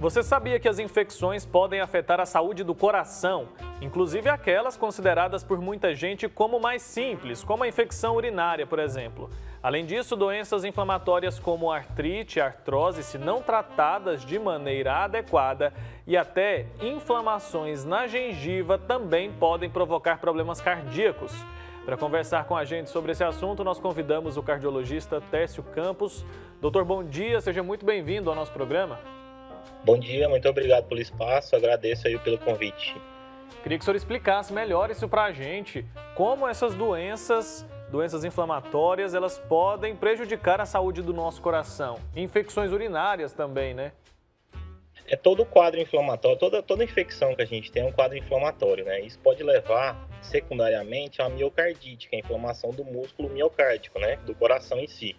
Você sabia que as infecções podem afetar a saúde do coração, inclusive aquelas consideradas por muita gente como mais simples, como a infecção urinária, por exemplo. Além disso, doenças inflamatórias como artrite, artrose, se não tratadas de maneira adequada, e até inflamações na gengiva também podem provocar problemas cardíacos. Para conversar com a gente sobre esse assunto, nós convidamos o cardiologista Tércio Campos. Doutor, bom dia, seja muito bem-vindo ao nosso programa. Bom dia, muito obrigado pelo espaço, agradeço aí pelo convite. Queria que o senhor explicasse melhor isso para a gente, como essas doenças inflamatórias, elas podem prejudicar a saúde do nosso coração. Infecções urinárias também, né? É todo quadro inflamatório, toda infecção que a gente tem é um quadro inflamatório, né? Isso pode levar, secundariamente, a miocardite, que é a inflamação do músculo miocárdico, né? Do coração em si.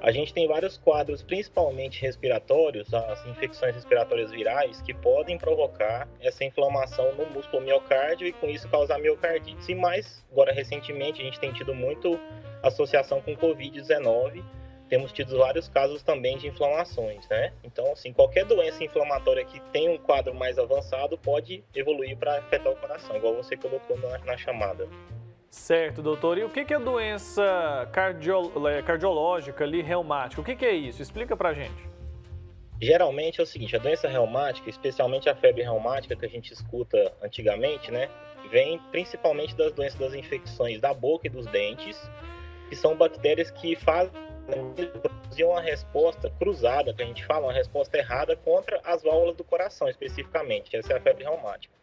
A gente tem vários quadros, principalmente respiratórios, as infecções respiratórias virais, que podem provocar essa inflamação no músculo miocárdio e com isso causar miocardite. E mais, agora recentemente, a gente tem tido muito associação com Covid-19, temos tido vários casos também de inflamações, né? Então, assim, qualquer doença inflamatória que tem um quadro mais avançado pode evoluir para afetar o coração, igual você colocou na chamada. Certo, doutor. E o que é doença cardiológica ali, reumática? O que é isso? Explica pra gente. Geralmente é o seguinte, a doença reumática, especialmente a febre reumática que a gente escuta antigamente, né? Vem principalmente das doenças das infecções da boca e dos dentes, que são bactérias que produzir uma resposta cruzada, que a gente fala, uma resposta errada contra as válvulas do coração, especificamente. Essa é a febre reumática.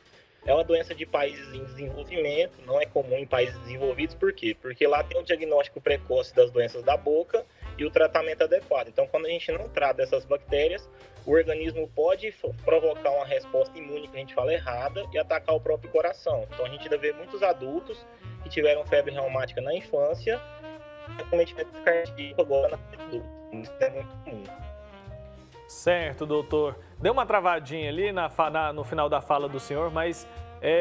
É uma doença de países em desenvolvimento, não é comum em países desenvolvidos, por quê? Porque lá tem o diagnóstico precoce das doenças da boca e o tratamento adequado. Então, quando a gente não trata essas bactérias, o organismo pode provocar uma resposta imune, que a gente fala errada, e atacar o próprio coração. Então, a gente ainda vê muitos adultos que tiveram febre reumática na infância, acometimento cardíaco agora na adulta. Isso é muito comum. Certo, doutor. Deu uma travadinha ali no final da fala do senhor, mas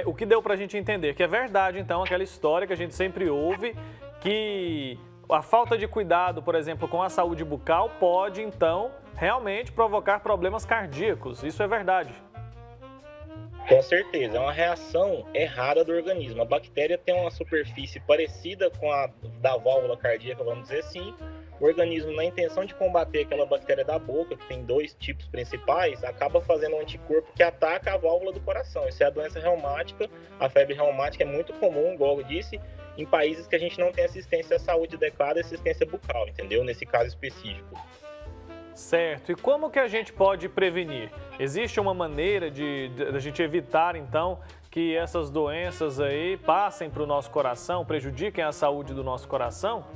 o que deu para a gente entender? Que é verdade, então, aquela história que a gente sempre ouve, que a falta de cuidado, por exemplo, com a saúde bucal pode, então, realmente provocar problemas cardíacos. Isso é verdade? Com certeza, é uma reação errada do organismo. A bactéria tem uma superfície parecida com a da válvula cardíaca, vamos dizer assim. O organismo, na intenção de combater aquela bactéria da boca, que tem dois tipos principais, acaba fazendo um anticorpo que ataca a válvula do coração. Isso é a doença reumática. A febre reumática é muito comum, igual eu disse, em países que a gente não tem assistência à saúde adequada, assistência bucal, entendeu? Nesse caso específico. Certo. E como que a gente pode prevenir? Existe uma maneira de a gente evitar, então, que essas doenças aí passem para o nosso coração, prejudiquem a saúde do nosso coração?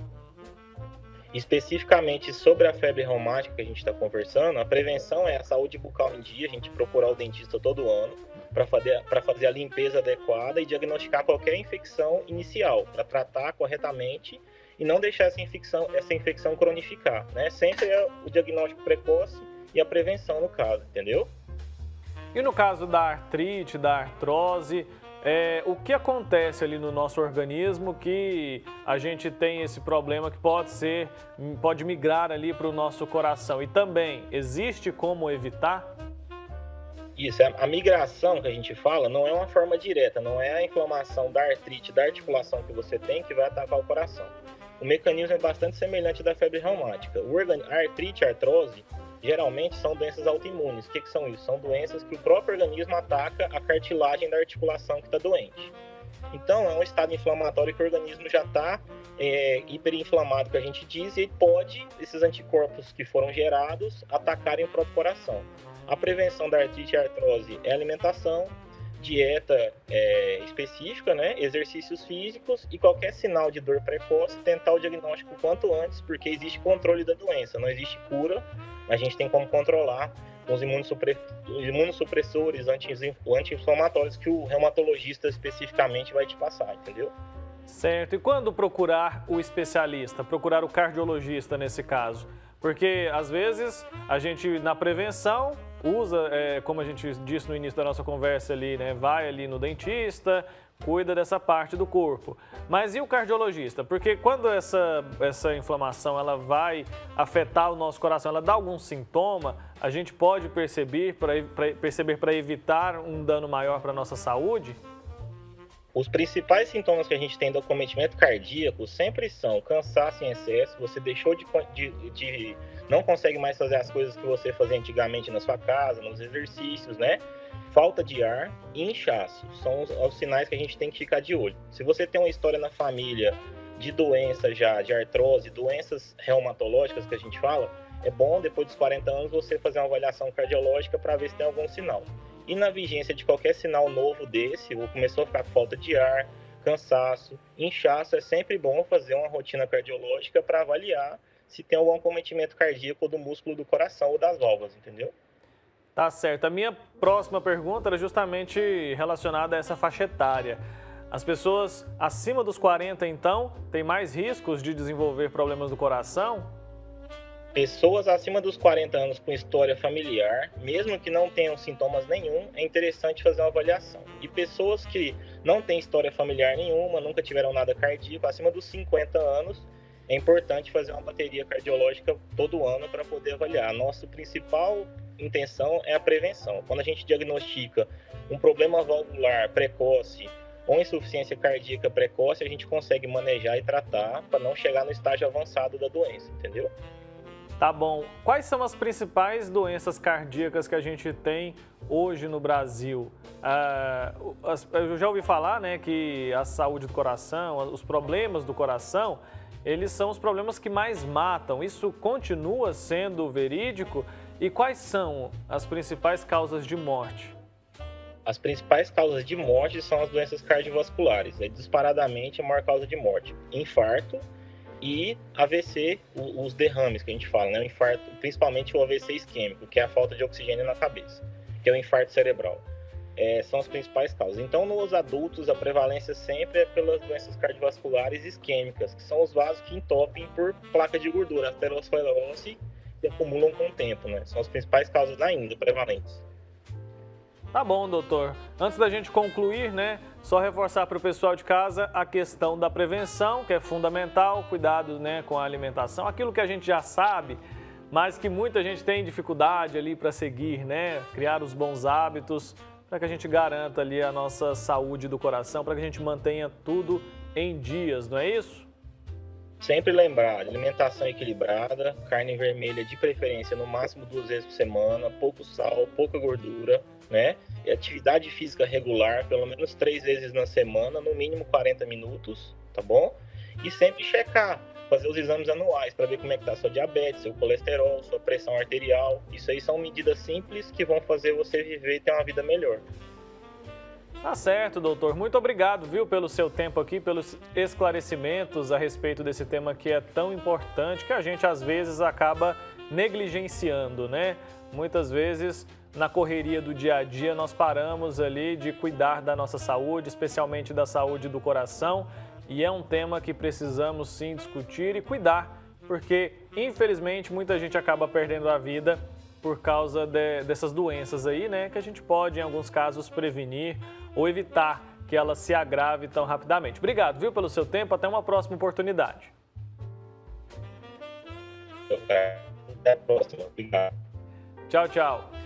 Especificamente sobre a febre reumática que a gente está conversando, a prevenção é a saúde bucal em dia, a gente procurar o dentista todo ano para fazer a limpeza adequada e diagnosticar qualquer infecção inicial, para tratar corretamente e não deixar essa infecção cronificar, né? Sempre é o diagnóstico precoce e a prevenção no caso, entendeu? E no caso da artrite, da artrose, o que acontece ali no nosso organismo que a gente tem esse problema que pode migrar ali para o nosso coração? E também, existe como evitar? Isso, a migração que a gente fala não é uma forma direta, não é a inflamação da artrite, da articulação que você tem que vai atacar o coração. O mecanismo é bastante semelhante da febre reumática. A artrite e a artrose geralmente são doenças autoimunes. O que são isso? São doenças que o próprio organismo ataca a cartilagem da articulação que está doente. Então, é um estado inflamatório que o organismo já está hiperinflamado, que a gente diz, e pode, esses anticorpos que foram gerados, atacarem o próprio coração. A prevenção da artrite e artrose é alimentação, dieta específica, né? Exercícios físicos e qualquer sinal de dor precoce, tentar o diagnóstico o quanto antes, porque existe controle da doença, não existe cura, a gente tem como controlar com os imunossupressores anti-inflamatórios que o reumatologista especificamente vai te passar, entendeu? Certo. E quando procurar o especialista, procurar o cardiologista nesse caso? Porque, às vezes, a gente, na prevenção, usa, como a gente disse no início da nossa conversa ali, né? Vai ali no dentista, cuida dessa parte do corpo. Mas e o cardiologista? Porque quando essa inflamação ela vai afetar o nosso coração, ela dá algum sintoma, a gente pode perceber para evitar um dano maior para a nossa saúde? Os principais sintomas que a gente tem do acometimento cardíaco sempre são cansaço em excesso, você deixou de não consegue mais fazer as coisas que você fazia antigamente na sua casa, nos exercícios, né? Falta de ar e inchaço. São os sinais que a gente tem que ficar de olho. Se você tem uma história na família de doença já, de artrose, doenças reumatológicas que a gente fala, é bom depois dos 40 anos você fazer uma avaliação cardiológica para ver se tem algum sinal. E na vigência de qualquer sinal novo desse, ou começou a ficar com falta de ar, cansaço, inchaço, é sempre bom fazer uma rotina cardiológica para avaliar se tem algum acometimento cardíaco do músculo do coração ou das válvulas, entendeu? Tá certo. A minha próxima pergunta era justamente relacionada a essa faixa etária. As pessoas acima dos 40, então, têm mais riscos de desenvolver problemas do coração? Pessoas acima dos 40 anos com história familiar, mesmo que não tenham sintomas nenhum, é interessante fazer uma avaliação. E pessoas que não têm história familiar nenhuma, nunca tiveram nada cardíaco, acima dos 50 anos, é importante fazer uma bateria cardiológica todo ano para poder avaliar. A nossa principal intenção é a prevenção. Quando a gente diagnostica um problema valvular precoce ou insuficiência cardíaca precoce, a gente consegue manejar e tratar para não chegar no estágio avançado da doença, entendeu? Tá bom. Quais são as principais doenças cardíacas que a gente tem hoje no Brasil? Eu já ouvi falar, né, que a saúde do coração, os problemas do coração, eles são os problemas que mais matam. Isso continua sendo verídico? E quais são as principais causas de morte? As principais causas de morte são as doenças cardiovasculares. É disparadamente a maior causa de morte. Infarto e AVC, os derrames que a gente fala, né? O infarto, principalmente o AVC isquêmico, que é a falta de oxigênio na cabeça, que é o infarto cerebral. São as principais causas. Então, nos adultos, a prevalência sempre é pelas doenças cardiovasculares isquêmicas, que são os vasos que entopem por placa de gordura, aterosclerose, que acumulam com o tempo, né? São as principais causas ainda prevalentes. Tá bom, doutor. Antes da gente concluir, né, só reforçar para o pessoal de casa a questão da prevenção, que é fundamental, cuidado, né, com a alimentação, aquilo que a gente já sabe, mas que muita gente tem dificuldade ali para seguir, né, criar os bons hábitos, para que a gente garanta ali a nossa saúde do coração, para que a gente mantenha tudo em dias, não é isso? Sempre lembrar, alimentação equilibrada, carne vermelha de preferência no máximo 2 vezes por semana, pouco sal, pouca gordura, né? E atividade física regular, pelo menos 3 vezes na semana, no mínimo 40 minutos, tá bom? E sempre checar, fazer os exames anuais para ver como é que tá sua diabetes, seu colesterol, sua pressão arterial. Isso aí são medidas simples que vão fazer você viver e ter uma vida melhor. Tá certo, doutor. Muito obrigado, viu, pelo seu tempo aqui, pelos esclarecimentos a respeito desse tema que é tão importante, que a gente às vezes acaba negligenciando, né? Muitas vezes, na correria do dia a dia, nós paramos ali de cuidar da nossa saúde, especialmente da saúde do coração, e é um tema que precisamos sim discutir e cuidar, porque infelizmente muita gente acaba perdendo a vida por causa dessas doenças aí, né, que a gente pode, em alguns casos, prevenir ou evitar que ela se agrave tão rapidamente. Obrigado, viu, pelo seu tempo. Até uma próxima oportunidade. Até a próxima. Obrigado. Tchau, tchau.